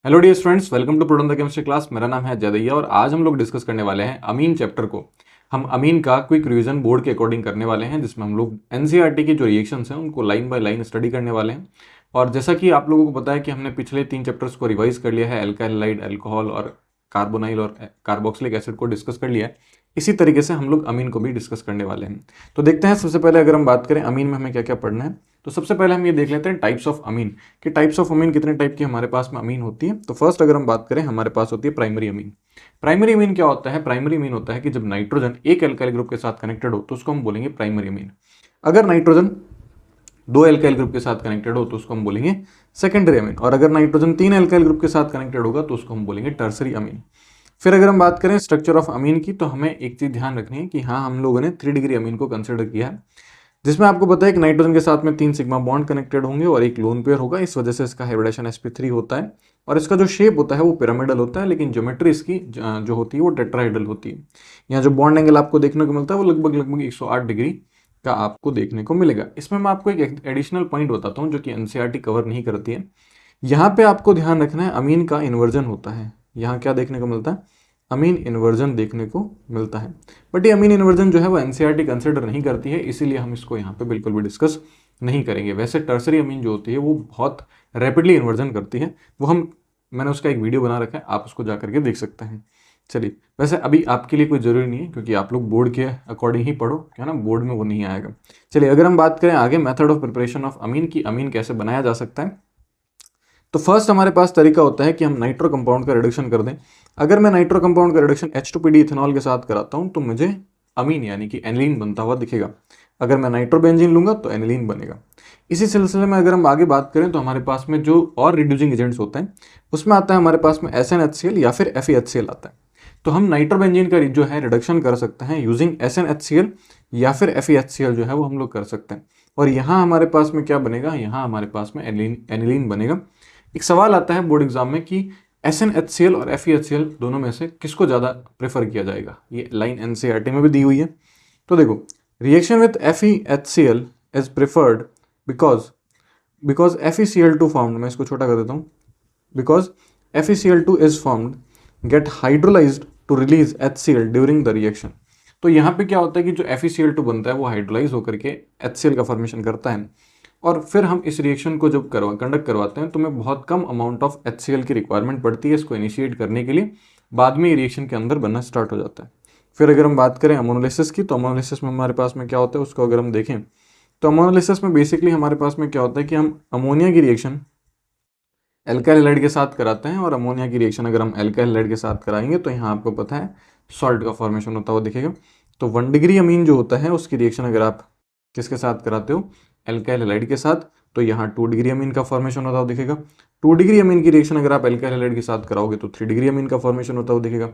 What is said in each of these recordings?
Hello dear students, welcome to product chemistry class. मेरा नाम है जदैया और आज हम लोग डिस्कस करने वाले हैं अमीन चैप्टर को। हम अमीन का क्विक रिवीजन बोर्ड के अकॉर्डिंग करने वाले हैं, जिसमें हम लोग एनसीईआरटी की जो रिएक्शंस हैं उनको लाइन बाय लाइन स्टडी करने वाले हैं। और जैसा कि आप लोगों को पता है कि हमने पिछले 3 चैप्टर्स को रिवाइज कर लिया है, अल्काइल हैलाइड, अल्कोहल और कार्बोनाइल और कार्बोक्सिलिक एसिड को डिस्कस कर लिया है। इसी तरीके से हम लोग अमीन को भी डिस्कस करने वाले हैं। तो देखते हैं, सबसे पहले अगर हम बात करें अमीन में हमें क्या क्या पढ़ना है, तो सबसे पहले हम ये देख लेते हैं टाइप्स ऑफ अमीन कि टाइप्स ऑफ अमीन कितने टाइप की हमारे पास में अमीन होती है। तो फर्स्ट अगर हम बात करें, हमारे पास होती है प्राइमरी अमीन। प्राइमरी अमीन क्या होता है? प्राइमरी अमीन होता है कि जब नाइट्रोजन एक एल्काइल ग्रुप के साथ कनेक्टेड हो तो उसको हम बोलेंगे प्राइमरी अमीन। अगर नाइट्रोजन दो एल्काइल ग्रुप के साथ कनेक्टेड हो तो उसको हम बोलेंगे सेकेंडरी अमीन। और अगर नाइट्रोजन 3 एल्काइल ग्रुप के साथ कनेक्टेड होगा तो उसको हम बोलेंगे टर्सरी अमीन। फिर अगर हम बात करें स्ट्रक्चर ऑफ अमीन की, तो हमें एक चीज ध्यान रखनी है कि हाँ, हम लोगों ने 3 डिग्री अमीन को कंसिडर किया है, जिसमें आपको पता है कि नाइट्रोजन के साथ में 3 सिग्मा बॉन्ड कनेक्टेड होंगे और एक लोन पेयर होगा। इस वजह से इसका हाइब्रिडेशन sp3 होता है और इसका जो शेप होता है वो पिरामिडल होता है, लेकिन ज्योमेट्री इसकी जो होती है वो टेट्राहेड्रल होती है। यहाँ जो बॉन्ड एंगल आपको देखने को मिलता है वो लगभग 108 डिग्री का आपको देखने को मिलेगा। इसमें मैं आपको एक एडिशनल पॉइंट बताता हूँ जो कि एनसीईआरटी कवर नहीं करती है। यहाँ पे आपको ध्यान रखना है, अमीन का इन्वर्जन होता है। यहाँ क्या देखने को मिलता है? अमीन इन्वर्जन देखने को मिलता है। बट ये अमीन इन्वर्जन जो है वो एनसीईआरटी कंसिडर नहीं करती है, इसीलिए हम इसको यहाँ पे बिल्कुल भी डिस्कस नहीं करेंगे। वैसे टर्सरी अमीन जो होती है वो बहुत रैपिडली इन्वर्जन करती है, मैंने उसका एक वीडियो बना रखा है, आप उसको जा करके देख सकते हैं। चलिए, वैसे अभी आपके लिए कोई ज़रूरी नहीं है क्योंकि आप लोग बोर्ड के अकॉर्डिंग ही पढ़ो, क्या ना, बोर्ड में वो नहीं आएगा। चलिए, अगर हम बात करें आगे मेथड ऑफ प्रिपरेशन ऑफ अमीन की, अमीन कैसे बनाया जा सकता है, तो फर्स्ट हमारे पास तरीका होता है कि हम नाइट्रो कंपाउंड का रिडक्शन कर दें। अगर मैं नाइट्रो कंपाउंड का रिडक्शन H2PD इथेनॉल के साथ कराता हूं तो मुझे अमीन यानी कि एनिलीन बनता हुआ दिखेगा। अगर मैं नाइट्रोबेंजीन लूंगा तो एनिलीन बनेगा। इसी सिलसिले में अगर हम आगे बात करें तो हमारे पास में जो और रिड्यूसिंग एजेंट्स होते हैं उसमें आता है हमारे पास में SnHCl या फिर FeHCl आता है। तो हम नाइट्रोबेंजीन का जो है रिडक्शन कर सकते हैं यूजिंग SnHCl या फिर FeHCl जो है वो हम लोग कर सकते हैं। और यहाँ हमारे पास में क्या बनेगा? यहाँ हमारे पास में एनिलीन बनेगा। एक सवाल आता है बोर्ड एग्जाम में कि SnHCl और FeHCl दोनों में से किसको ज़्यादा प्रेफर किया जाएगा। ये लाइन एनसीईआरटी में भी दी हुई है। तो देखो, reaction with FeHCl is preferred because FeCl2 formed, मैं इसको छोटा कर देता हूँ, because FeCl2 is formed get hydrolysed to release HCl during the reaction. तो यहाँ पे क्या होता है कि जो FeCl2 बनता है वो हाइड्रोलाइज होकर के HCl का फॉर्मेशन करता है और फिर हम इस रिएक्शन को जब कंडक्ट करवाते हैं तो हमें बहुत कम अमाउंट ऑफ HCl की रिक्वायरमेंट पड़ती है इसको इनिशिएट करने के लिए। बाद में ये रिएक्शन के अंदर बनना स्टार्ट हो जाता है। फिर अगर हम बात करें अमोनोलिसिस की, तो अमोनोलिसिस में हमारे पास में क्या होता है उसको अगर हम देखें तो अमोनोलिसिस में बेसिकली हमारे पास में क्या होता है कि हम अमोनिया की रिएक्शन एल्काइल हैलाइड के साथ कराते हैं और अमोनिया की रिएक्शन अगर हम एल्काइल हैलाइड के साथ कराएंगे तो यहाँ आपको पता है सॉल्ट का फॉर्मेशन होता हुआ दिखेगा। तो 1 डिग्री अमीन जो होता है उसकी रिएक्शन अगर आप किसके साथ कराते हो? एल्काइल हैलाइड के साथ, तो यहाँ 2 डिग्री अमीन का फॉर्मेशन होता हुआ दिखेगा। 2 डिग्री अमीन की रिएक्शन अगर आप एल्काइल हैलाइड के साथ कराओगे तो 3 डिग्री अमीन का फॉर्मेशन होता हुआ दिखेगा।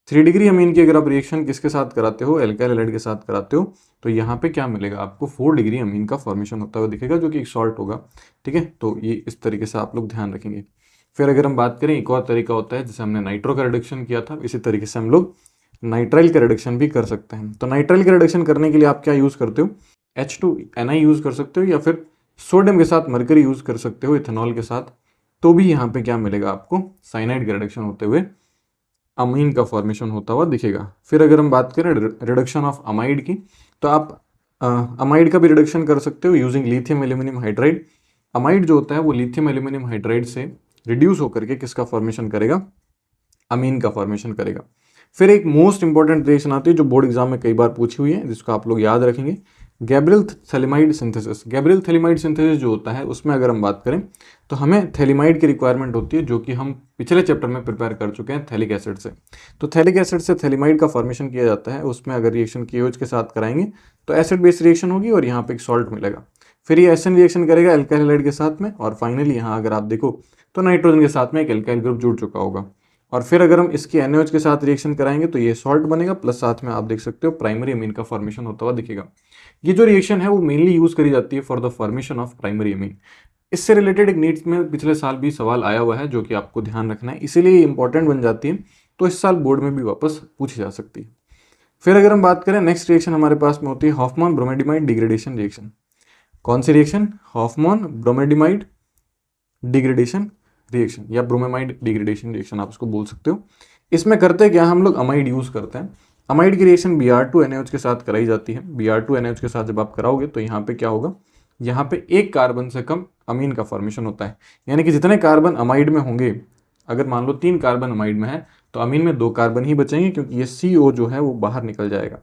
3 डिग्री अमीन की अगर आप रिएक्शन किसके साथ कराते हो? एल्काइल हैलाइड के साथ कराते हो, तो यहाँ पे क्या मिलेगा आपको? 4 डिग्री अमीन का फॉर्मेशन होता हुआ दिखेगा जो कि एक सॉल्ट होगा। ठीक है, तो ये इस तरीके से आप लोग ध्यान रखेंगे। फिर अगर हम बात करें, एक और तरीका होता है जैसे हमने नाइट्रो का रिडक्शन किया था, इसी तरीके से हम लोग नाइट्राइल का रिडक्शन भी कर सकते हैं। तो नाइट्राइल का रिडक्शन करने के लिए आप क्या यूज़ करते हो? H2Ni यूज़ कर सकते हो या फिर सोडियम के साथ मरकरी यूज़ कर सकते हो इथेनॉल के साथ। तो भी यहाँ पे क्या मिलेगा आपको? साइनाइड का रिडक्शन होते हुए अमीन का फॉर्मेशन होता हुआ दिखेगा। फिर अगर हम बात करें रिडक्शन ऑफ अमाइड की, तो आप अमाइड का भी रिडक्शन कर सकते हो using lithium aluminium hydride. Amide जो होता है वो लिथियम एल्यूमिनियम हाइड्राइड से रिड्यूस होकर के किसका फॉर्मेशन करेगा? अमीन का फॉर्मेशन करेगा। फिर एक मोस्ट इंपॉर्टेंट रिएक्शन आती है जो बोर्ड एग्जाम में कई बार पूछी हुई है, जिसको आप लोग याद रखेंगे, Gabriel phthalimide synthesis. Gabriel phthalimide synthesis जो होता है उसमें अगर हम बात करें तो हमें थैलेमाइड की रिक्वायरमेंट होती है, जो कि हम पिछले चैप्टर में प्रिपेयर कर चुके हैं थैलिक एसिड से। तो थैलिक एसिड से थैलेमाइड का फॉर्मेशन किया जाता है, उसमें अगर रिएक्शन KOH के साथ कराएंगे तो एसिड बेस रिएक्शन होगी और यहाँ पे एक सॉल्ट मिलेगा। फिर ये एसिड रिएक्शन करेगा एल्काइल हैलाइड के साथ में और फाइनली यहाँ अगर आप देखो तो नाइट्रोजन के साथ में एक एल्काइल ग्रुप जुड़ चुका होगा। और फिर अगर हम इसके NaOH के साथ रिएक्शन कराएंगे तो ये सॉल्ट बनेगा, प्लस साथ में आप देख सकते हो प्राइमरी अमीन का फॉर्मेशन होता हुआ दिखेगा। ये जो रिएक्शन है वो मेनली यूज करी जाती है for the formation of primary amine. इससे रिलेटेड एक नीट्स में पिछले साल भी सवाल आया हुआ है जो कि आपको ध्यान रखना है, इसीलिए इंपॉर्टेंट बन जाती है, तो इस साल बोर्ड में भी वापस पूछी जा सकती है। फिर अगर हम बात करें नेक्स्ट रिएक्शन हमारे पास में होती है हॉफमैन ब्रोमेडिमाइड डिग्रेडेशन रिएक्शन। कौन सी रिएक्शन? हॉफमैन ब्रोमेडिमाइड डिग्रेडेशन रिएक्शन या ब्रोमेमाइड डिग्रेडेशन रिएक्शन आप उसको बोल सकते हो। इसमें करते क्या, हम लोग अमाइड यूज़ करते हैं। अमाइड की रिएक्शन Br2NaOH के साथ कराई जाती है। Br2NaOH के साथ जब आप कराओगे तो यहाँ पे क्या होगा, यहाँ पे एक कार्बन से कम अमीन का फॉर्मेशन होता है। यानी कि जितने कार्बन अमाइड में होंगे, अगर मान लो 3 कार्बन अमाइड में है तो अमीन में 2 कार्बन ही बचेंगे, क्योंकि ये CO जो है वो बाहर निकल जाएगा।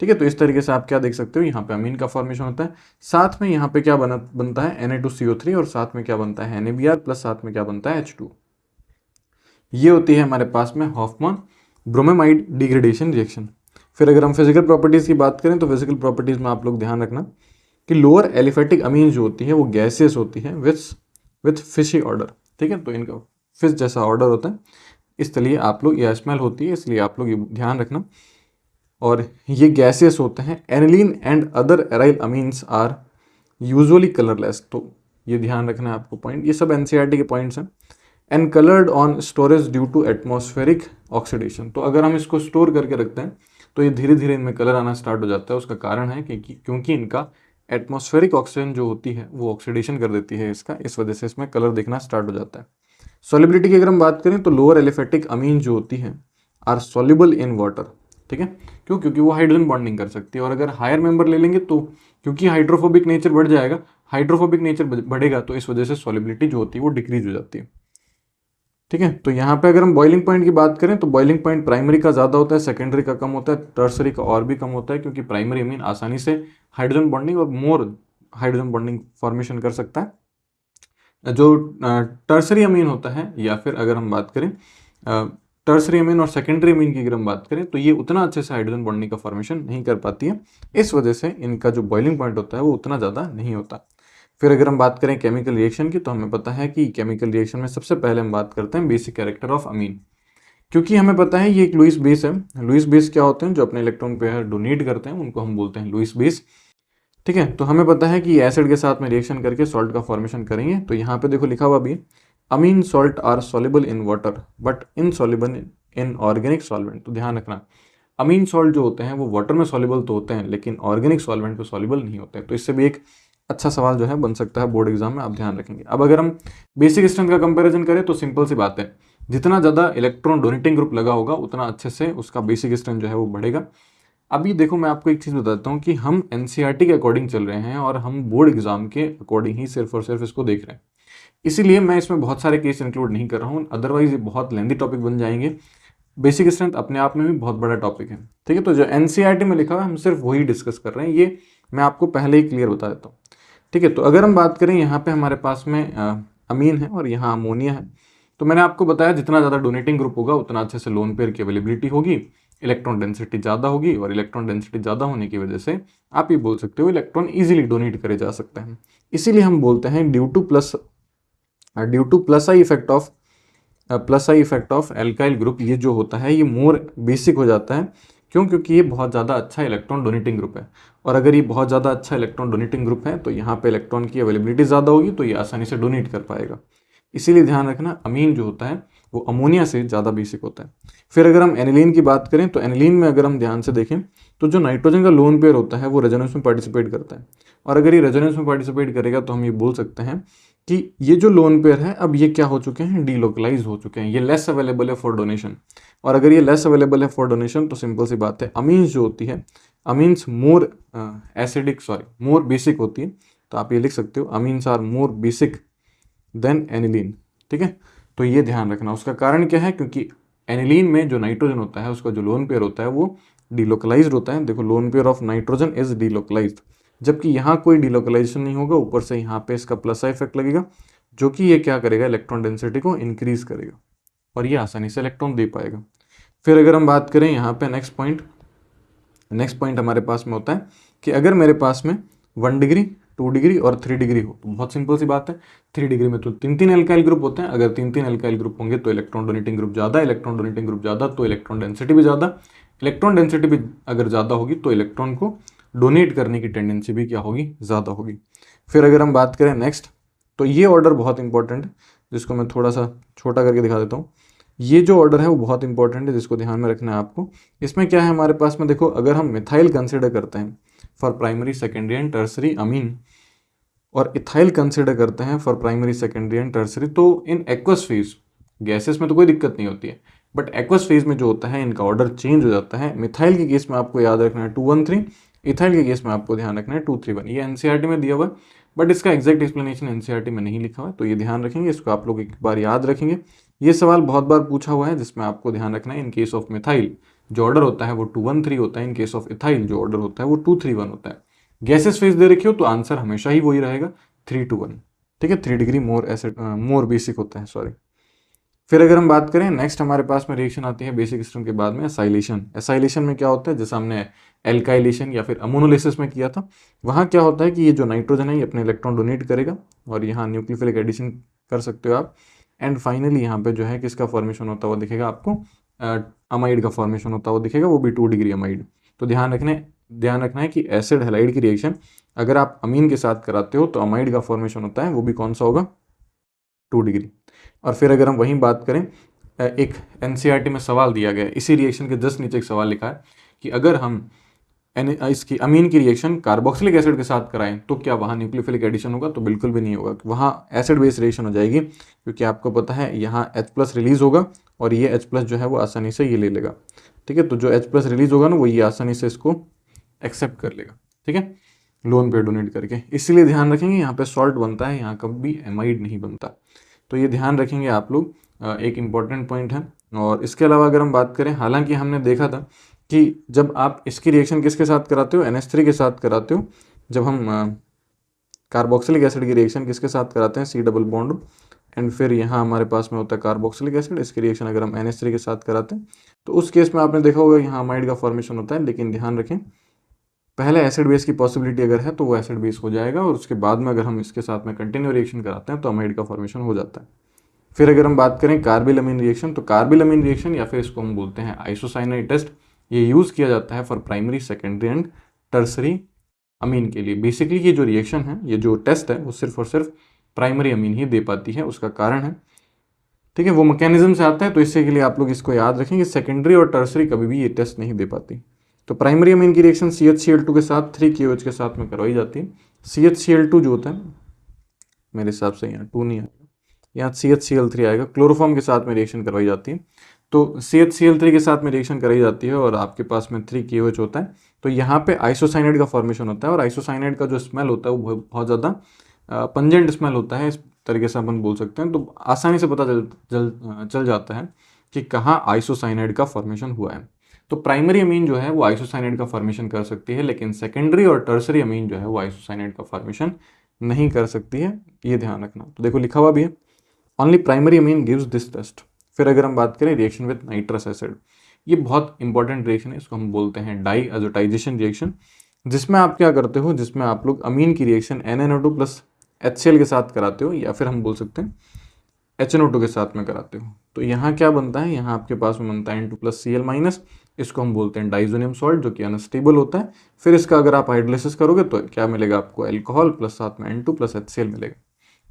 ठीक है, तो इस तरीके से आप क्या देख सकते हो, यहाँ पे अमीन का फॉर्मेशन होता है। साथ में यहाँ पे क्या बनता है Na2CO3, और साथ में क्या बनता है NaBr, प्लस साथ में क्या बनता है H2। ये होती है हमारे पास में हॉफमैन ब्रोमेमाइड डिग्रेडेशन रिएक्शन। फिर अगर हम फिजिकल प्रॉपर्टीज़ की बात करें तो फिजिकल प्रॉपर्टीज़ में आप लोग ध्यान रखना कि लोअर एलिफेटिक अमीन जो होती है वो गैसियस होती है विथ फिशी ऑर्डर। ठीक है, तो इनका फिश जैसा ऑर्डर होता है, इसलिए आप लोग, यह स्मेल होती है इसलिए आप लोग ये ध्यान रखना। और ये गैसियस होते हैं। Aniline and other aryl amines are usually colourless, तो ये ध्यान रखना है आपको पॉइंट। ये सब एनसीईआरटी के पॉइंट्स हैं। And coloured on storage due to atmospheric oxidation, तो अगर हम इसको स्टोर करके रखते हैं तो ये धीरे धीरे इनमें कलर आना स्टार्ट हो जाता है। उसका कारण है क्योंकि इनका एटमॉस्फेरिक ऑक्सीजन जो होती है वो ऑक्सीडेशन कर देती है इसका, इस वजह से इसमें कलर दिखना स्टार्ट हो जाता है। सॉलिबिलिटी की अगर हम बात करें तो लोअर एलिफेटिक अमीन जो होती है आर सॉल्युबल इन वाटर। ठीक है, क्यों, क्योंकि वो हाइड्रोजन बॉन्डिंग कर सकती है। और अगर हायर मेंबर ले लेंगे तो क्योंकि हाइड्रोफोबिक नेचर बढ़ जाएगा, हाइड्रोफोबिक नेचर बढ़ेगा तो इस वजह से सॉलिबिलिटी जो होती है वो डिक्रीज हो जाती है। ठीक है, तो यहाँ पे अगर हम बॉइलिंग पॉइंट की बात करें तो बॉइलिंग पॉइंट प्राइमरी का ज़्यादा होता है, सेकेंडरी का कम होता है, टर्सरी का और भी कम होता है, क्योंकि प्राइमरी अमीन आसानी से हाइड्रोजन बॉन्डिंग और मोर हाइड्रोजन बॉन्डिंग फॉर्मेशन कर सकता है। जो टर्सरी अमीन होता है, या फिर अगर हम बात करें टर्सरी अमीन और सेकेंडरी अमीन की अगर हम बात करें तो ये उतना अच्छे से हाइड्रोजन बॉन्डिंग का फॉर्मेशन नहीं कर पाती है। इस वजह से इनका जो बॉइलिंग पॉइंट होता है वो उतना ज़्यादा नहीं होता। फिर अगर हम बात करें केमिकल रिएक्शन की, तो हमें पता है कि केमिकल रिएक्शन में सबसे पहले हम बात करते हैं बेसिक कैरेक्टर ऑफ अमीन, क्योंकि हमें पता है ये एक लुईस बेस है। लुईस बेस क्या होते हैं, जो अपने इलेक्ट्रॉन पेयर डोनेट करते हैं उनको हम बोलते हैं लुईस बेस। ठीक है, तो हमें पता है कि एसिड के साथ में रिएक्शन करके सॉल्ट का फॉर्मेशन करेंगे। तो यहाँ पे देखो लिखा हुआ भी, amine salt are soluble in water but insoluble in organic solvent. तो ध्यान रखना, अमीन सॉल्ट जो होते हैं वो वाटर में सॉल्युबल तो होते हैं लेकिन ऑर्गेनिक सॉल्वेंट में सॉल्युबल नहीं होते हैं। तो इससे भी एक अच्छा सवाल जो है बन सकता है बोर्ड एग्जाम में, आप ध्यान रखेंगे। अब अगर हम बेसिक स्ट्रेंथ का कंपैरिजन करें तो सिंपल सी बात है, जितना ज़्यादा इलेक्ट्रॉन डोनेटिंग ग्रुप लगा होगा उतना अच्छे से उसका बेसिक स्ट्रेंथ जो है वो बढ़ेगा। अभी देखो मैं आपको एक चीज़ बताता हूँ कि हम एनसीईआरटी के अकॉर्डिंग चल रहे हैं और हम बोर्ड एग्जाम के अकॉर्डिंग ही सिर्फ और सिर्फ इसको देख रहे हैं, इसीलिए मैं इसमें बहुत सारे केस इंक्लूड नहीं कर रहा हूँ, अदरवाइज ये बहुत लेंदी टॉपिक बन जाएंगे। बेसिक स्ट्रेंथ अपने आप में भी बहुत बड़ा टॉपिक है। ठीक है, तो जो एनसीईआरटी में लिखा हुआ है हम सिर्फ वही डिस्कस कर रहे हैं, ये मैं आपको पहले ही क्लियर बता देता हूँ। ठीक है, तो अगर हम बात करें यहाँ पे हमारे पास में अमीन है और यहाँ अमोनिया है, तो मैंने आपको बताया जितना ज़्यादा डोनेटिंग ग्रुप होगा उतना अच्छे से लोन पेयर की अवेलेबिलिटी होगी, इलेक्ट्रॉन डेंसिटी ज़्यादा होगी, और इलेक्ट्रॉन डेंसिटी ज़्यादा होने की वजह से आप ये बोल सकते हो इलेक्ट्रॉन ईजिली डोनेट करे जा सकते हैं। इसीलिए हम बोलते हैं due two plus I effect of alkyl group, ये जो होता है ये मोर बेसिक हो जाता है। क्यों, क्योंकि ये बहुत ज़्यादा अच्छा इलेक्ट्रॉन डोनेटिंग ग्रुप है, और अगर ये बहुत ज़्यादा अच्छा इलेक्ट्रॉन डोनेटिंग ग्रुप है तो यहाँ पे इलेक्ट्रॉन की अवेलेबिलिटी ज़्यादा होगी, तो ये आसानी से डोनेट कर पाएगा। इसीलिए ध्यान रखना, अमीन जो होता है वो अमोनिया से ज़्यादा बेसिक होता है। फिर अगर हम एनिलीन की बात करें तो एनिलीन में अगर हम ध्यान से देखें तो जो नाइट्रोजन का लोन पेयर होता है वो रेजोनेंस में पार्टिसिपेट करता है, और अगर ये रेजोनेंस में पार्टिसिपेट करेगा तो हम ये बोल सकते हैं कि ये जो लोन पेयर है अब ये क्या हो चुके हैं, डीलोकलाइज हो चुके हैं, ये लेस अवेलेबल है फॉर डोनेशन। और अगर ये लेस अवेलेबल है फॉर डोनेशन तो सिंपल सी बात है, अमीन्स जो होती है, अमीन्स मोर मोर बेसिक होती है। तो आप ये लिख सकते हो, amines are more basic than aniline. ठीक है, तो ये ध्यान रखना। उसका कारण क्या है, क्योंकि एनिलीन में जो नाइट्रोजन होता है उसका जो लोन पेयर होता है वो डीलोकलाइज्ड होता है। देखो, lone pair of nitrogen is delocalised, जबकि यहाँ कोई डीलोकलाइजेशन नहीं होगा, ऊपर से यहाँ पे इसका प्लस इफेक्ट लगेगा जो कि ये क्या करेगा, इलेक्ट्रॉन डेंसिटी को इंक्रीज करेगा और ये आसानी से इलेक्ट्रॉन दे पाएगा। फिर अगर हम बात करें यहाँ पे नेक्स्ट पॉइंट हमारे पास में होता है कि अगर मेरे पास में 1 डिग्री 2 डिग्री और 3 डिग्री हो, तो बहुत सिंपल सी बात है, 3 डिग्री में तो 3 एल्काइल ग्रुप होते हैं। अगर 3 एल्काइल ग्रुप होंगे तो इलेक्ट्रॉन डोनेटिंग ग्रुप ज़्यादा, इलेक्ट्रॉन डोनेटिंग ग्रुप ज़्यादा तो इलेक्ट्रॉन डेंसिटी भी ज़्यादा, इलेक्ट्रॉन डेंसिटी भी अगर ज़्यादा होगी तो इलेक्ट्रॉन को डोनेट करने की टेंडेंसी भी क्या होगी, ज़्यादा होगी। फिर अगर हम बात करें नेक्स्ट, तो ये ऑर्डर बहुत इंपॉर्टेंट है, जिसको मैं थोड़ा सा छोटा करके दिखा देता हूँ। ये जो ऑर्डर है वो बहुत इंपॉर्टेंट है, जिसको ध्यान में रखना है आपको। इसमें क्या है हमारे पास में, देखो अगर हम मिथाइल कंसिडर करते हैं for primary secondary and tertiary amine, और इथाइल कंसिडर करते हैं for primary secondary and tertiary. तो इन एक्वस फेज गैसेस में तो कोई दिक्कत नहीं होती है, बट एक्वस फेज में जो होता है इनका ऑर्डर चेंज हो जाता है। मिथाइल के केस में आपको याद रखना है 213, इथाइल के केस में आपको ध्यान रखना है 231। ये एनसीईआरटी में दिया हुआ है, बट इसका एग्जैक्ट एक्सप्लेनेशन एनसीईआरटी में नहीं लिखा हुआ है, तो ये ध्यान रखेंगे, इसको आप लोग एक बार याद रखेंगे। ये सवाल बहुत बार पूछा हुआ है, जिसमें आपको ध्यान रखना है इन केस ऑफ मिथाइल जो ऑर्डर होता है वो 213 होता है, इन केस ऑफ इथाइल जो ऑर्डर होता है वो 231 होता है। गैसेस फेज दे रखी हो तो आंसर हमेशा ही वही रहेगा 3 to 1, ठीक है। 3 डिग्री मोर बेसिक होता है, सॉरी। फिर अगर हम बात करें नेक्स्ट, हमारे पास में रिएक्शन आती है बेसिक सिस्टम के बाद में एसाइलेशन। एसाइलेशन में क्या होता है, जैसे हमने एल्काइलेशन या फिर अमोनोलिसिस में किया था, वहाँ क्या होता है कि ये जो नाइट्रोजन है ये अपने इलेक्ट्रॉन डोनेट करेगा और यहाँ न्यूक्लियोफिलिक एडिशन कर सकते हो आप। एंड फाइनली यहाँ पे जो है किसका फॉर्मेशन होता हुआ दिखेगा आपको, अमाइड का फॉर्मेशन होता हुआ दिखेगा, वो भी 2 डिग्री अमाइड। तो ध्यान रखना है कि एसिड हैलाइड की रिएक्शन अगर आप अमीन के साथ कराते हो तो अमाइड का फॉर्मेशन होता है, वो भी कौन सा होगा, 2 डिग्री। और फिर अगर हम वहीं बात करें, एक एनसीईआरटी में सवाल दिया गया है, इसी रिएक्शन के जस्ट नीचे एक सवाल लिखा है कि अगर हम इसकी अमीन की रिएक्शन कार्बोक्सिलिक एसिड के साथ कराएं तो क्या वहाँ न्यूक्लियोफिलिक एडिशन होगा, तो बिल्कुल भी नहीं होगा, वहाँ एसिड बेस रिएक्शन हो जाएगी, क्योंकि आपको पता है यहाँ H+ रिलीज होगा और ये H+ जो है वो आसानी से ये ले लेगा, ठीक है। तो जो H+ रिलीज होगा ना वो ये आसानी से इसको एक्सेप्ट कर लेगा, ठीक है, लोन पे डोनेट करके। इसीलिए ध्यान रखेंगे यहाँ पे सॉल्ट बनता है, यहाँ कभी एमाइड नहीं बनता, तो ये ध्यान रखेंगे आप लोग, एक इम्पॉर्टेंट पॉइंट है। और इसके अलावा अगर हम बात करें, हालांकि हमने देखा था कि जब आप इसकी रिएक्शन किसके साथ कराते हो, NH3 के साथ कराते हो, जब हम कार्बोक्सिलिक एसिड की रिएक्शन किसके साथ कराते हैं, C डबल बॉन्ड, एंड फिर यहाँ हमारे पास में होता है कार्बोक्सिलिक एसिड, इसकी रिएक्शन अगर हम NH3 के साथ कराते हैं तो उस केस में आपने देखा होगा यहाँ अमाइड का फॉर्मेशन होता है। लेकिन ध्यान रखें, पहले एसिड बेस की पॉसिबिलिटी अगर है तो वो एसिड बेस हो जाएगा, और उसके बाद में अगर हम इसके साथ में कंटिन्यू रिएक्शन कराते हैं तो अमाइड का फॉर्मेशन हो जाता है। फिर अगर हम बात करें कार्बिलअमीन रिएक्शन, तो कार्बिलअमीन रिएक्शन या फिर इसको हम बोलते हैं आइसोसाइनाइड टेस्ट, ये यूज़ किया जाता है for primary secondary and tertiary amine के लिए। बेसिकली ये जो रिएक्शन है, ये जो टेस्ट है, वो सिर्फ और सिर्फ प्राइमरी अमीन ही दे पाती है, उसका कारण है, ठीक है, वो मैकेनिज्म से आता है, तो इससे के लिए आप लोग इसको याद रखेंगे, सेकेंडरी और टर्सरी कभी भी ये टेस्ट नहीं दे पाती। तो प्राइमरी अमीन की रिएक्शन CHCl2 के साथ 3KOH के साथ में करवाई जाती है। CHCl2 जो होता है, मेरे हिसाब से यहाँ 2 नहीं आएगा, यहाँ CHCl3 आएगा, क्लोरोफॉर्म के साथ में रिएक्शन करवाई जाती है। तो CHCl3 के साथ में रिएक्शन कराई जाती है और आपके पास में 3KOH होता है, तो यहाँ पे आइसोसाइनाइड का फॉर्मेशन होता है, और आइसोसाइनाइड का जो स्मेल होता है वो बहुत ज़्यादा पंजेंट स्मेल होता है, इस तरीके से अपन बोल सकते हैं। तो आसानी से पता चल जाता है कि कहाँ आइसोसाइनाइड का फॉर्मेशन हुआ है। तो प्राइमरी अमीन जो है वो आइसोसाइनाइड का फॉर्मेशन कर सकती है, लेकिन सेकेंडरी और टर्सरी अमीन जो है वो आइसोसाइनाइड का फॉर्मेशन नहीं कर सकती है, ये ध्यान रखना। तो देखो लिखा हुआ भी है, only primary amine gives this test. फिर अगर हम बात करें रिएक्शन विद नाइट्रस एसिड, ये बहुत इंपॉर्टेंट रिएक्शन है, इसको हम बोलते हैं डाईएज़ोटाइजेशन रिएक्शन, जिसमें आप क्या करते हो, जिसमें आप लोग अमीन की रिएक्शन NaNO2 प्लस HCl के साथ कराते हो, या फिर हम बोल सकते हैं HNO2 के साथ में कराते हो। तो यहाँ क्या बनता है, यहाँ आपके पास में बनता है N2 प्लस Cl-, इसको हम बोलते हैं डाइजोनियम सॉल्ट, जो कि अनस्टेबल होता है। फिर इसका अगर आप हाइड्रोलिसिस करोगे तो क्या मिलेगा आपको, अल्कोहल प्लस साथ में N2 प्लस HCl मिलेगा,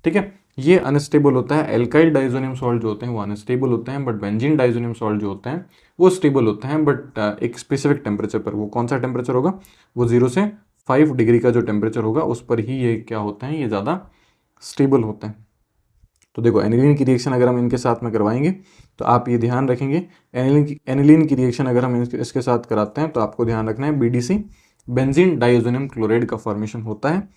ठीक है। ये अनस्टेबल होता है, एल्काइल डाइजोनियम सॉल्ट जो होते हैं वो अनस्टेबल होते हैं, बट बेंजीन डाइजोनियम सॉल्ट जो होते हैं वो स्टेबल होते हैं, बट एक स्पेसिफिक टेम्परेचर पर। वो कौन सा टेम्परेचर होगा, वो 0 से 5 डिग्री का जो टेम्परेचर होगा उस पर ही ये क्या होते हैं, ये ज़्यादा स्टेबल होते हैं। तो देखो एनिलीन की रिएक्शन अगर हम इनके साथ में करवाएंगे तो आप ये ध्यान रखेंगे, एनिलीन की रिएक्शन अगर हम इसके साथ कराते हैं तो आपको ध्यान रखना है BDC, बेंजीन डाइओजोनियम क्लोराइड का फॉर्मेशन होता है,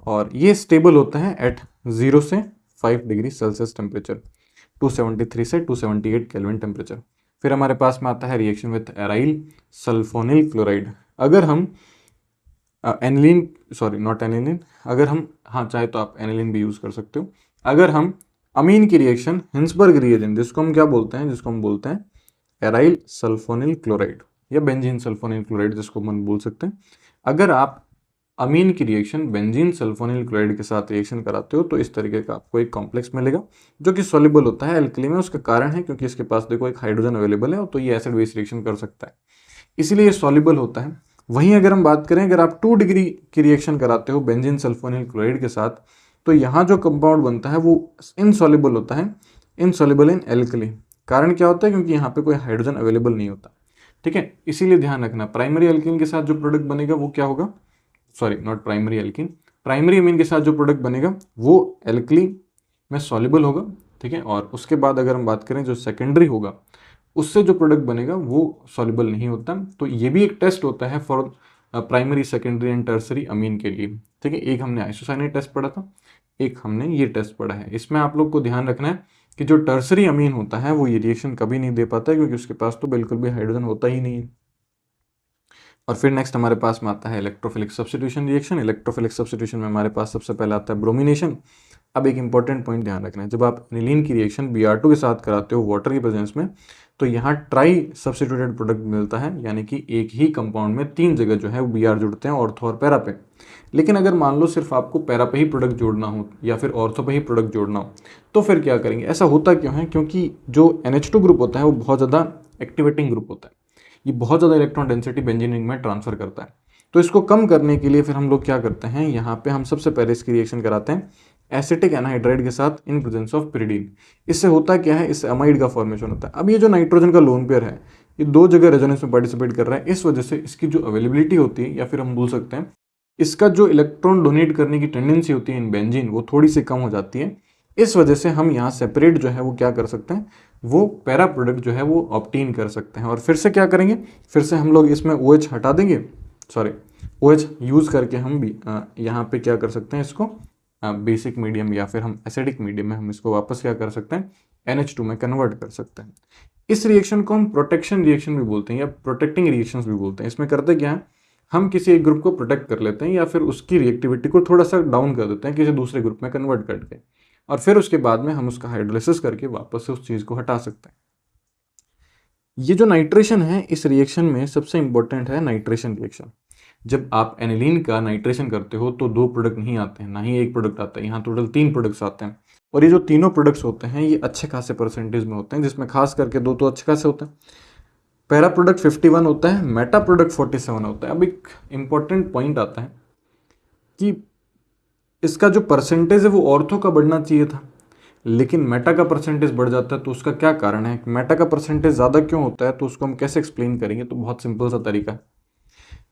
और ये स्टेबल होता है एट 0 से 5 डिग्री सेल्सियस टेम्परेचर, 273 से 278 केल्विन टेम्परेचर। फिर हमारे पास में आता है reaction with aryl sulphonyl chloride. अगर हम एनिलीन, सॉरी नॉट एनिलीन, अगर हम, हाँ चाहे तो आप एनिलीन भी यूज़ कर सकते हो, अगर हम अमीन की रिएक्शन हिंसबर्ग रिएजेंट, जिसको हम क्या बोलते हैं, जिसको हम बोलते हैं एराइल सल्फोनिल क्लोराइड या बेंजीन सल्फोनिल क्लोराइड, जिसको हम बोल सकते हैं, अगर आप अमीन की रिएक्शन बेंजीन सल्फोनिल क्लोराइड के साथ रिएक्शन कराते हो तो इस तरीके का आपको एक कॉम्प्लेक्स मिलेगा जो कि सॉल्युबल होता है एल्कली में। उसका कारण है क्योंकि इसके पास देखो एक हाइड्रोजन अवेलेबल है, तो ये एसिड बेस रिएक्शन कर सकता है, इसीलिए ये सॉल्युबल होता है। वहीं अगर हम बात करें, अगर आप 2 डिग्री की रिएक्शन कराते हो बेंजीन सल्फोनिल क्लोराइड के साथ, तो यहाँ जो कंपाउंड बनता है वो इनसॉल्युबल होता है, इनसॉल्युबल इन एल्कली। कारण क्या होता है, क्योंकि यहाँ पे कोई हाइड्रोजन अवेलेबल नहीं होता, ठीक है। इसीलिए ध्यान रखना, प्राइमरी एल्कीन के साथ जो प्रोडक्ट बनेगा वो क्या होगा, sorry not primary alkene, primary amine के साथ जो प्रोडक्ट बनेगा वो एल्कली में सॉल्युबल होगा, ठीक है। और उसके बाद अगर हम बात करें जो सेकेंडरी होगा उससे जो प्रोडक्ट बनेगा वो सॉल्युबल नहीं होता। तो ये भी एक टेस्ट होता है for primary, secondary and tertiary amine के लिए, ठीक है। एक हमने आइसोसाइनेट टेस्ट पढ़ा था, एक हमने ये टेस्ट पढ़ा है। इसमें आप लोग को ध्यान रखना है कि जो टर्सरी अमीन होता है वो ये रिएक्शन कभी नहीं दे पाता है, क्योंकि उसके पास तो बिल्कुल भी हाइड्रोजन होता ही नहीं है। और फिर नेक्स्ट हमारे पास में आता है electrophilic substitution reaction. Electrophilic substitution में हमारे पास सबसे पहले आता है ब्रोमिनेशन। अब एक इंपॉर्टेंट पॉइंट ध्यान रखना है, जब आप एनिलीन की रिएक्शन Br2 के साथ कराते हो वाटर की प्रेजेंस में, तो यहाँ ट्राई सब्स्टिट्यूटेड प्रोडक्ट मिलता है, यानी कि एक ही कंपाउंड में 3 जगह जो है वो Br जुड़ते हैं, ऑर्थो और पैरा पे। लेकिन अगर मान लो सिर्फ आपको पैरा पे ही प्रोडक्ट जोड़ना हो या फिर ऑर्थो पे ही प्रोडक्ट जोड़ना हो, तो फिर क्या करेंगे? ऐसा होता क्यों है? क्योंकि जो NH2 ग्रुप होता है वो बहुत ज़्यादा एक्टिवेटिंग ग्रुप होता है, ये बहुत ज़्यादा इलेक्ट्रॉन डेंसिटी बेंजीन रिंग में ट्रांसफर करता है। तो इसको कम करने के लिए फिर हम लोग क्या करते हैं, यहाँ पे हम सबसे पहले इसकी रिएक्शन कराते हैं एसिटिक एनहाइड्राइड के साथ इन प्रेजेंस ऑफ पिरिडीन। इससे होता क्या है, इससे अमाइड का फॉर्मेशन होता है। अब ये जो नाइट्रोजन का लोन पेयर है ये 2 जगह रेजोनेंस में पार्टिसिपेट कर रहा है, इस वजह से इसकी जो अवेलेबिलिटी होती है, या फिर हम बोल सकते हैं इसका जो इलेक्ट्रॉन डोनेट करने की टेंडेंसी होती है इन बेंजीन, वो थोड़ी सी कम हो जाती है। इस वजह से हम यहाँ सेपरेट जो है वो क्या कर सकते हैं, वो पैरा प्रोडक्ट जो है वो ऑब्टेन कर सकते हैं। और फिर से क्या करेंगे, फिर से हम लोग इसमें OH हटा देंगे, सॉरी OH यूज़ करके हम भी यहाँ पे क्या कर सकते हैं, इसको बेसिक मीडियम या फिर हम एसिडिक मीडियम में हम इसको वापस क्या कर सकते हैं, NH2 में कन्वर्ट कर सकते हैं। इस रिएक्शन को हम प्रोटेक्शन रिएक्शन भी बोलते हैं या प्रोटेक्टिंग रिएक्शंस भी बोलते हैं। इसमें करते क्या है, हम किसी एक ग्रुप को प्रोटेक्ट कर लेते हैं या फिर उसकी रिएक्टिविटी को थोड़ा सा डाउन कर देते हैं किसी दूसरे ग्रुप में कन्वर्ट करके, और फिर उसके बाद में हम उसका हाइड्रोलिसिस करके वापस से उस चीज़ को हटा सकते हैं। ये जो नाइट्रेशन है इस रिएक्शन में सबसे इंपॉर्टेंट है नाइट्रेशन रिएक्शन। जब आप एनिलीन का नाइट्रेशन करते हो तो 2 प्रोडक्ट नहीं आते हैं, ना ही 1 प्रोडक्ट आता है, यहाँ टोटल 3 प्रोडक्ट्स आते हैं। और ये जो तीनों प्रोडक्ट्स होते हैं ये अच्छे खासे परसेंटेज में होते हैं, जिसमें खास करके 2 तो अच्छे खासे होते हैं। पैरा प्रोडक्ट 51 होता है, मेटा प्रोडक्ट 47 होता है। अब एक इंपॉर्टेंट पॉइंट आता है कि इसका जो परसेंटेज है वो ऑर्थो का बढ़ना चाहिए था, लेकिन मेटा का परसेंटेज बढ़ जाता है। तो उसका क्या कारण है, मेटा का परसेंटेज ज़्यादा क्यों होता है, तो उसको हम कैसे एक्सप्लेन करेंगे? तो बहुत सिंपल सा तरीका है।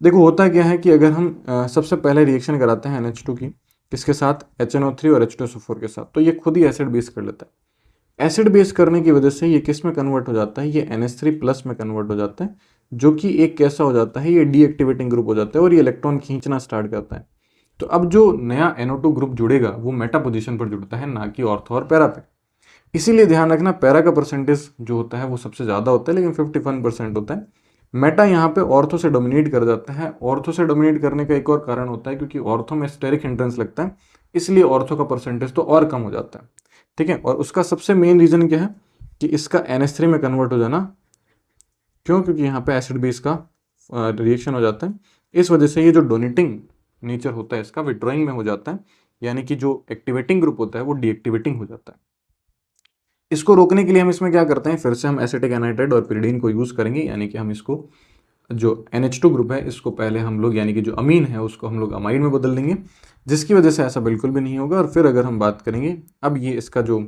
देखो होता क्या है कि अगर हम सबसे पहले रिएक्शन कराते हैं NH2 की, किसके साथ, HNO3 और H2SO4 के साथ, तो ये खुद ही एसिड बेस कर लेता है। एसिड बेस करने की वजह से ये किस में कन्वर्ट हो जाता है, ये NH3+ में कन्वर्ट हो जाता है, जो कि एक कैसा हो जाता है, ये डीएक्टिवेटिंग ग्रुप हो जाता है और ये इलेक्ट्रॉन खींचना स्टार्ट करता है। तो अब जो नया NO2 ग्रुप जुड़ेगा वो मेटा पोजीशन पर जुड़ता है, ना कि ऑर्थो और पैरा पे। इसीलिए ध्यान रखना पैरा का परसेंटेज जो होता है वो सबसे ज़्यादा होता है, लेकिन 51% होता है। मेटा यहाँ पे ऑर्थो से डोमिनेट कर जाता है। ऑर्थो से डोमिनेट करने का एक और कारण होता है क्योंकि ऑर्थो में स्टेरिक हिंड्रेंस लगता है, इसलिए ऑर्थो का परसेंटेज तो और कम हो जाता है, ठीक है। और उसका सबसे मेन रीज़न क्या है कि इसका NH3 में कन्वर्ट हो जाना, क्यों? क्योंकि यहाँ पे एसिड बेस का रिएक्शन हो जाता है। इस वजह से ये जो डोनेटिंग नेचर होता है इसका विड्रॉइंग में हो जाता है, यानी कि जो एक्टिवेटिंग ग्रुप होता है वो डीएक्टिवेटिंग हो जाता है। इसको रोकने के लिए हम इसमें क्या करते हैं, फिर से हम एसिटिक एनाइड्राइड और पिरिडीन को यूज़ करेंगे, यानी कि हम इसको जो NH2 ग्रुप है इसको पहले हम लोग, यानी कि जो अमीन है उसको हम लोग अमाइड में बदल देंगे, जिसकी वजह से ऐसा बिल्कुल भी नहीं होगा। और फिर अगर हम बात करेंगे, अब ये इसका जो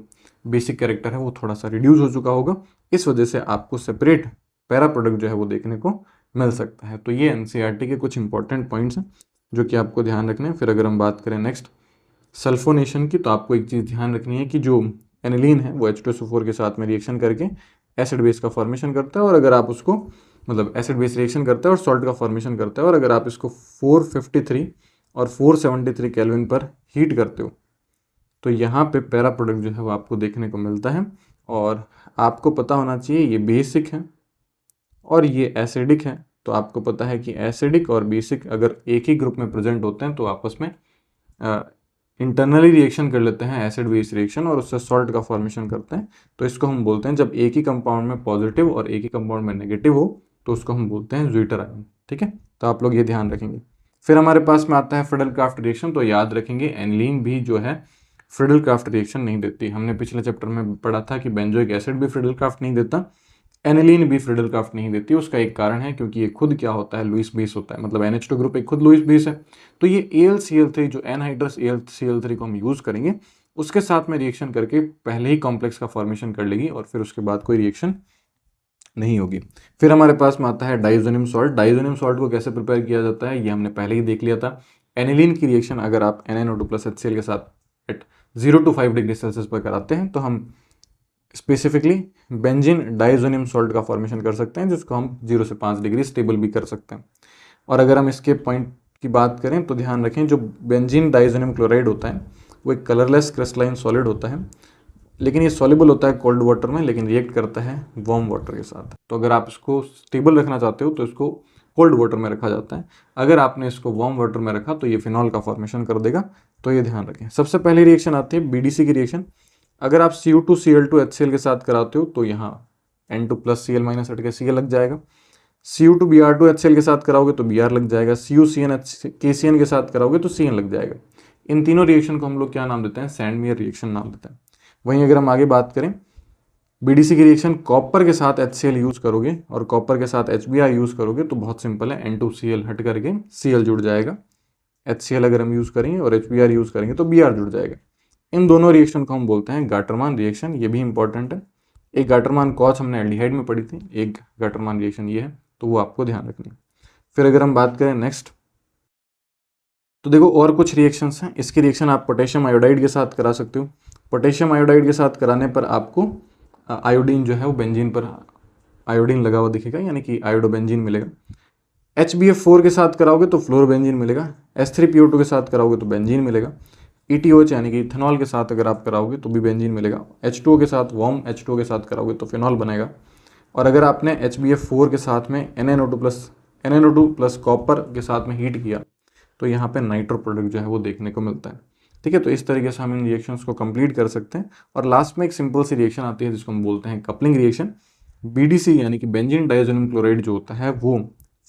बेसिक कैरेक्टर है वो थोड़ा सा रिड्यूस हो चुका होगा, इस वजह से आपको सेपरेट पैरा प्रोडक्ट जो है वो देखने को मिल सकता है। तो ये NCERT के कुछ इंपॉर्टेंट पॉइंट्स हैं जो कि आपको ध्यान रखने हैं। फिर अगर हम बात करें नेक्स्ट सल्फोनेशन की, तो आपको एक चीज़ ध्यान रखनी है कि जो एनिलीन है वो H2SO4 के साथ में रिएक्शन करके एसिड बेस का फॉर्मेशन करता है, और अगर आप उसको मतलब एसिड बेस रिएक्शन करता है और सॉल्ट का फॉर्मेशन करता है, और अगर आप इसको 453 और 473 केल्विन पर हीट करते हो तो यहाँ पे पैरा प्रोडक्ट जो है वो आपको देखने को मिलता है। और आपको पता होना चाहिए ये बेसिक है और ये एसिडिक है, तो आपको पता है कि एसिडिक और बेसिक अगर एक ही ग्रुप में प्रेजेंट होते हैं तो आपस में इंटरनली रिएक्शन कर लेते हैं, एसिड बेस रिएक्शन, और उससे सॉल्ट का फॉर्मेशन करते हैं। तो इसको हम बोलते हैं, जब एक ही कंपाउंड में पॉजिटिव और एक ही कंपाउंड में नेगेटिव हो तो उसको हम बोलते हैं ज़्विटर आयन, ठीक है। तो आप लोग ये ध्यान रखेंगे। फिर हमारे पास में आता है फ्रीडल-क्राफ्ट रिएक्शन। तो याद रखेंगे एनिलीन भी जो है फ्रीडल-क्राफ्ट रिएक्शन नहीं देती। हमने पिछले चैप्टर में पढ़ा था कि बेंजोइक एसिड भी फ्रीडल-क्राफ्ट नहीं देता, एनिलीन भी फ्रीडल-क्राफ्ट नहीं देती। उसका एक कारण है क्योंकि ये खुद क्या होता है, लुईस बेस होता है, मतलब NH2 ग्रुप एक खुद लुईस बेस है। तो ये AlCl3 जो एनहाइड्रस AlCl3 को हम यूज़ करेंगे, उसके साथ में रिएक्शन करके पहले ही कॉम्प्लेक्स का फॉर्मेशन कर लेगी और फिर उसके बाद कोई रिएक्शन नहीं होगी। फिर हमारे पास में आता है डाइज़ोनियम सॉल्ट। डाइज़ोनियम सॉल्ट को कैसे प्रिपेयर किया जाता है ये हमने पहले ही देख लिया था एनिलीन की रिएक्शन अगर आप NaNO2 प्लस HCl के साथ एट 0 to 5 डिग्री सेल्सियस पर कराते हैं तो हम स्पेसिफिकली बेंजीन डाइजोनियम सॉल्ट का फॉर्मेशन कर सकते हैं, जिसको हम 0 से 5 डिग्री स्टेबल भी कर सकते हैं। और अगर हम इसके पॉइंट की बात करें तो ध्यान रखें, जो बेंजीन डाइजोनियम क्लोराइड होता है वो एक कलरलेस क्रिस्टलाइन सॉलिड होता है, लेकिन ये सॉल्युबल होता है कोल्ड वाटर में, लेकिन रिएक्ट करता है वार्म वाटर के साथ। तो अगर आप इसको स्टेबल रखना चाहते हो तो इसको कोल्ड वाटर में रखा जाता है। अगर आपने इसको वार्म वाटर में रखा तो ये फिनॉल का फॉर्मेशन कर देगा, तो ये ध्यान रखें। सबसे पहली रिएक्शन आती है BDC की रिएक्शन। अगर आप CO2Cl2 HCl के साथ कराते हो तो यहाँ N2 प्लस Cl माइनस हट के Cl लग जाएगा। CO2 Br2 HCl के साथ कराओगे तो Br लग जाएगा। CuCN KCN के साथ कराओगे तो Cn लग जाएगा। इन तीनों रिएक्शन को हम लोग क्या नाम देते हैं? सैंडमेयर रिएक्शन नाम देते हैं। वहीं अगर हम आगे बात करें BDC की रिएक्शन, कॉपर के साथ HCl यूज करोगे और कॉपर के साथ HBr यूज करोगे तो बहुत सिंपल है, N2Cl हट करके Cl जुड़ जाएगा। HCl अगर हम यूज करेंगे और HBr यूज करेंगे तो Br जुड़ जाएगा। इन दोनों रिएक्शन को हम बोलते हैं गाटरमान रिएक्शन। ये भी इंपॉर्टेंट है। एक गाटरमान कॉच हमने एल्डिहाइड में पढ़ी थी, एक गाटरमान रिएक्शन ये है, तो वो आपको ध्यान रखनी है। फिर अगर हम बात करें नेक्स्ट, तो देखो और कुछ रिएक्शंस हैं। इसकी रिएक्शन आप पोटेशियम आयोडाइड के साथ करा सकते हो। पोटेशियम आयोडाइड के साथ कराने पर आपको आयोडीन जो है वो बेंजीन पर आयोडीन लगा हुआ दिखेगा, यानी कि आयोडोबेंजीन मिलेगा। HBF4 के साथ कराओगे तो फ्लोरोबेंजीन मिलेगा। S3PO2 के साथ कराओगे तो बेंजीन मिलेगा। ETOH यानी कि इथेनॉल के साथ अगर आप कराओगे तो भी बेंजीन मिलेगा। H2O के साथ, वार्म H2O के साथ कराओगे तो फिनॉल बनेगा। और अगर आपने HBF4 के साथ में NaNO2 प्लस कॉपर के साथ में हीट किया तो यहाँ पे नाइट्रो प्रोडक्ट जो है वो देखने को मिलता है। ठीक है, तो इस तरीके से हम इन रिएक्शंस को कंप्लीट कर सकते हैं। और लास्ट में एक सिंपल सी रिएक्शन आती है जिसको हम बोलते हैं कपलिंग रिएक्शन। BDC यानी कि बेंजीन डाइजोनियम क्लोराइड जो होता है वो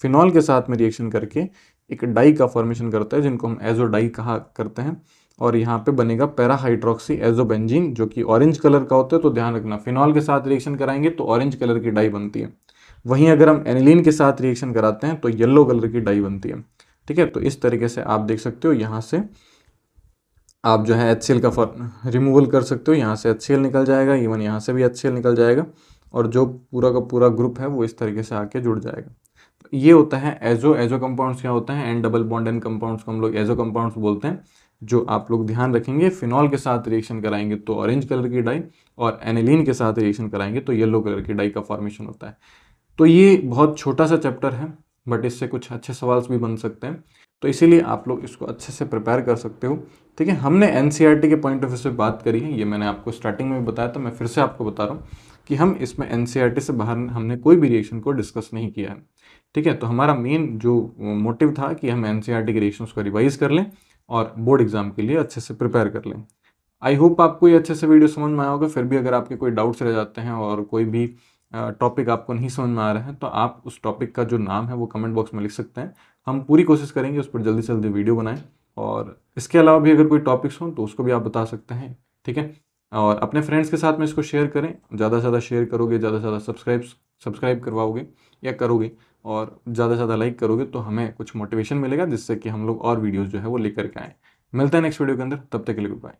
फिनॉल के साथ में रिएक्शन करके एक डाई का फॉर्मेशन करता है, जिनको हम एजो डाई कहा करते हैं। और यहाँ पे बनेगा पैरा हाइड्रोक्सी एजोबेंजीन, जो कि ऑरेंज कलर का होता है। तो ध्यान रखना, फिनॉल के साथ रिएक्शन कराएंगे तो ऑरेंज कलर की डाई बनती है। वहीं अगर हम एनिलीन के साथ रिएक्शन कराते हैं तो येलो कलर की डाई बनती है। ठीक है, तो इस तरीके से आप देख सकते हो, यहाँ से आप जो है HCl का रिमूवल कर सकते हो। यहाँ से HCl निकल जाएगा, इवन यहाँ से भी HCl निकल जाएगा, और जो पूरा का पूरा ग्रुप है वो इस तरीके से आके जुड़ जाएगा। तो ये होता है एजो कंपाउंड्स। क्या होता है? N double bond N compounds को हम लोग एजो कंपाउंड्स बोलते हैं। जो आप लोग ध्यान रखेंगे, फिनॉल के साथ रिएक्शन कराएंगे तो ऑरेंज कलर की डाई, और एनिलीन के साथ रिएक्शन कराएंगे तो येलो कलर की डाई का फॉर्मेशन होता है। तो ये बहुत छोटा सा चैप्टर है, बट इससे कुछ अच्छे सवाल भी बन सकते हैं। तो इसीलिए आप लोग इसको अच्छे से प्रिपेयर कर सकते हो। ठीक है, हमने NCERT के पॉइंट ऑफ व्यू से बात करी है, ये मैंने आपको स्टार्टिंग में बताया था, मैं फिर से आपको बता रहा हूँ कि हम इसमें NCERT से बाहर हमने कोई भी रिएक्शन को डिस्कस नहीं किया है। ठीक है, तो हमारा मेन जो मोटिव था कि हम NCERT के रिएक्शंस को रिवाइज कर लें और बोर्ड एग्जाम के लिए अच्छे से प्रिपेयर कर लें। आई होप आपको ये अच्छे से वीडियो समझ में आया होगा। फिर भी अगर आपके कोई डाउट्स रह जाते हैं और कोई भी टॉपिक आपको नहीं समझ में आ रहा है तो आप उस टॉपिक का जो नाम है वो कमेंट बॉक्स में लिख सकते हैं। हम पूरी कोशिश करेंगे उस पर जल्दी से जल्दी वीडियो बनाएं। और इसके अलावा भी अगर कोई टॉपिक्स हों तो उसको भी आप बता सकते हैं। ठीक है, और अपने फ्रेंड्स के साथ में इसको शेयर करें। ज़्यादा से ज़्यादा शेयर करोगे, ज़्यादा से ज़्यादा सब्सक्राइब करवाओगे या करोगे, और ज़्यादा से ज़्यादा लाइक करोगे तो हमें कुछ मोटिवेशन मिलेगा, जिससे कि हम लोग और वीडियोज़ जो है वो लेकर के आएँ। मिलते हैं नेक्स्ट वीडियो के अंदर, तब तक के लिए गुड बाय।